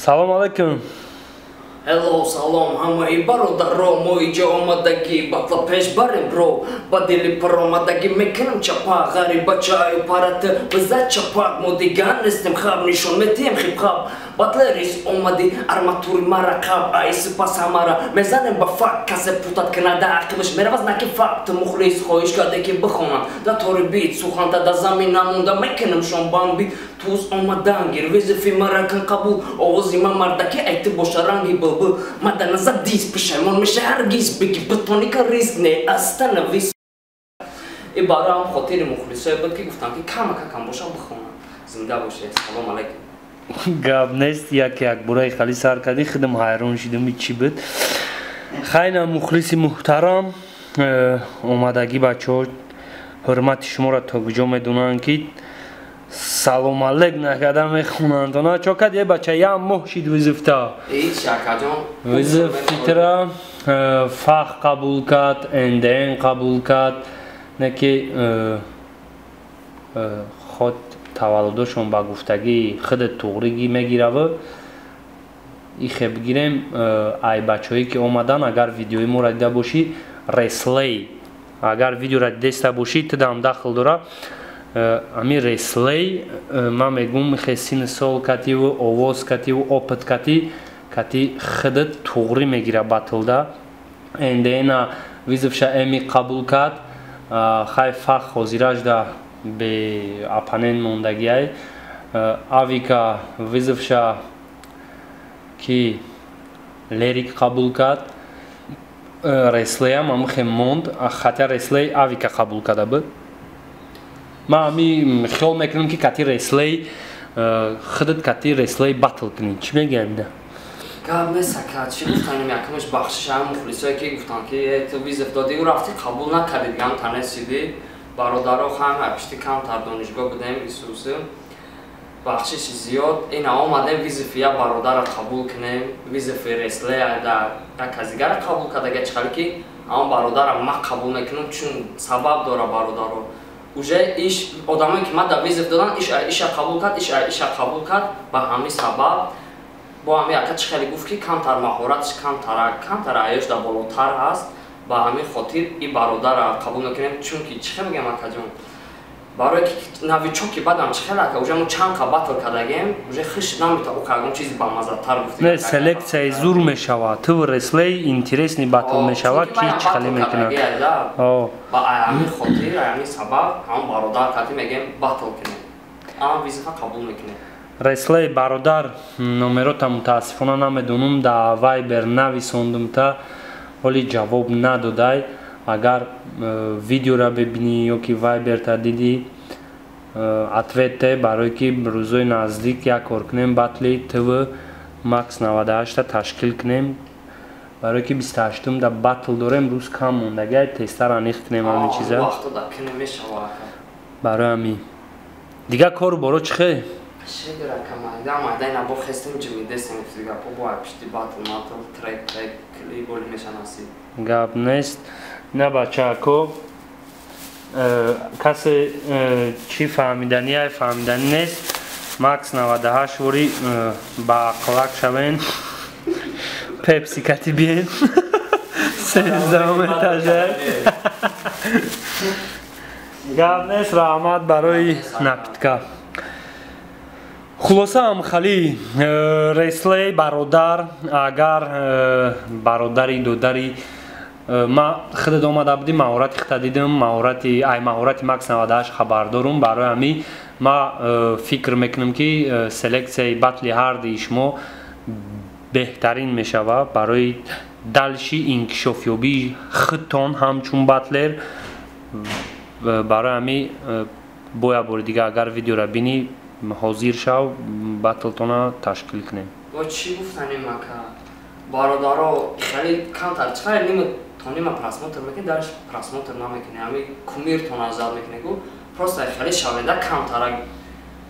Салом алейкум. Hello, салом, ҳамаи бародаро, мо иҷо омадагӣ батла пеш барем бро, ба дили паромадагӣ мекунем чапа, ғариба чаю парата, биза чапак, мо дигар нестем хаб, нишон метием хибхаб, батла рис омади, арматури мара қаб, айси пас ҳамара, мезанем ба факт, касе путат кнада ақибаш, мераваз наки факт, мухлис хоҳиш карде ки бихонам, да тори бит, суханда да замин намунда, мекунем шон бамбит, туз омадан гир, визифи мара кан қабул, овози ма мардаки айти боша ранги былбыл, мада назад диз пешаймон меша ҳаргиз биги битоника риск не астановис. И барам хотири мухлисое буд ки гуфтам ки камакакам боша бихонам, зинда боше. Салом алейкум. Гап нест як бураи хали сар кардӣ, худам ҳайрон шидам чӣ буд. Хайна мухлиси муҳтарам, омадагӣ бачаҳо ҳурмати шуморо то куҷо медонанд ки салом алейк накарда мехонанд. Она чокад е бача ям моҳ шид визифта. Визифтра фах қабул кард, НДН қабул кард, неки ход таваллудошон ба гуфтагӣ худ туғригӣ мегирава. Ихе бигирем ай бачаҳое ки омадан, агар видеои моро дида бошӣ, реслей. Агар видеоро диста бошӣ, тидам дахл дора. Ами реслей ман мегум хе син сол кативу овоз кативу опыт кати худат туғри мегира батилда. НДН визифша эми қабул кард, хай фах ҳозираш да бе апанен мондагиай. Авика визифша ки лерик қабул кард. Реслеям амхе монд, хотя реслей авика қабул карда буд. Ма ами хиёл мекунам ки кати реслей худат кати реслей батл кунӣ. Чӣ мегӯям да? Гап месакад, чӣ гуфтанем якумаш бахшиш ҳам мухлисое ки гуфтанд ки ту визиф додӣ, рафтӣ қабул накардӣ, дигам танесидӣ. Бародаро ҳам пишти камтар донишгоҳ будем исуси. Бахшиши зиёд, ина омадем визифи я бародарро қабул кунем, визифи реслея да як дигара қабул кардаги чихали ки ҳамон бародарро ма қабул мекунам, чун сабаб дора бародаро. Уже иш одамое ки ма да визиф додан, иша қабул кард, иша қабул кард, ба ҳамин сабаб бо ҳамин яка чихали гуфт ки камтар маҳоратиш камтар айёш да болотар ҳаст, ба ҳамин хотир и бародарро қабул мекунем, чунки чихе мегӯям акаҷон. Барои ки новичоки бадам чихел ака, уже мо чанқа батл кардагем, уже хиш намета окагон чизи бамазатар гуфтем. Не, селекция зур мешавад. Ту реслей интересный батл мешавад, ки чихали мекунад. Ба ҳамин хотир, ҳамин сабаб ҳамон бародар кати мегем батл кунем. Ама визифа қабул мекунем. Реслей бародар номерота мутаассифона намедонам, да вайбер нависондум та, вали ҷавоб надодай. Агар видеоро бибинӣ ё ки вайберта дидӣ, ответе барое ки рӯзои наздик як кор кунем, батли ТВ Макс 98 ташкил кунем, барое ки 28 да батл дорем, рӯз кам мондагӣ, тестар аниқ кунем ҳамин чиза. Барои ҳамин дигар кору боро чихе? Гап нест. На бачако касе чӣ фаҳмидани фаҳмидани нест. Макс 98 вори ба ақлак шавен, пепси кати биен, 13 этажа. Гап нест, раҳмат барои напитка. Хулоса амхали реслей бародар, агар бародари додари ма худат омада будим, маҳорати худа дидим, маҳорати Макс 98 хабардорум. Барои ҳамин ма фикр мекунам ки селексияи батли ҳарди шумо беҳтарин мешава барои далши инкишофёбии худтон ҳамчун батлер. Барои ҳамин боя бори дига агар видеоро бинӣ, ҳозир шав, батлтона ташкил кунем. Чӣ гуфтанем ака? Бародаро хеле камтар чихали нима просмотр мекунед, дарш просмотр намекунед, ҳамин кумиртон азал мекунед, просто хеле шаведа камтар.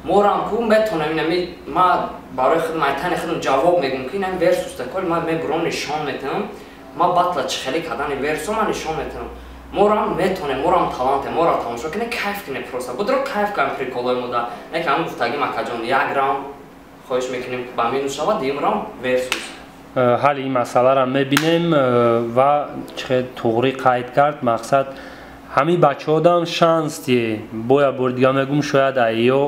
Морам ку метонем ин ма барои худ майтани худам ҷавоб мегӯям ки ин версуста коли ма мебурам нишон метавам, ма батла чихели кардани версо ма нишон метавам. Морам метонем, морам таланте, мора тамошо кунед, кайф кунед просто. Будро кайф кунем приколои мода. Неки ҳамин гуфтагим акаҷон 1 грамм خواهش میکنیم با مینوس شود دیمران ورسوس حال این مسئله را میبینیم و چه توغری قاید کرد مقصد همین بچه ها دام شانس دیه باید بردگاه میگم شاید ایو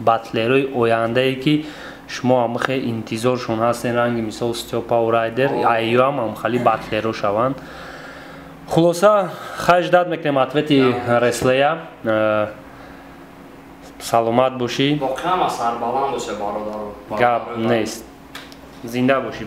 بطلروی اوینده ای که شما هم خیلی انتظارشون هستین رنگ مثل استیوپا و رایدر ایو هم خیلی بطلرو شوند خلاصه خواهش داد میکنیم اتویتی رسلیا سلامت باشی واقعا سربالان باشه بارو گپ نیست زنده باشی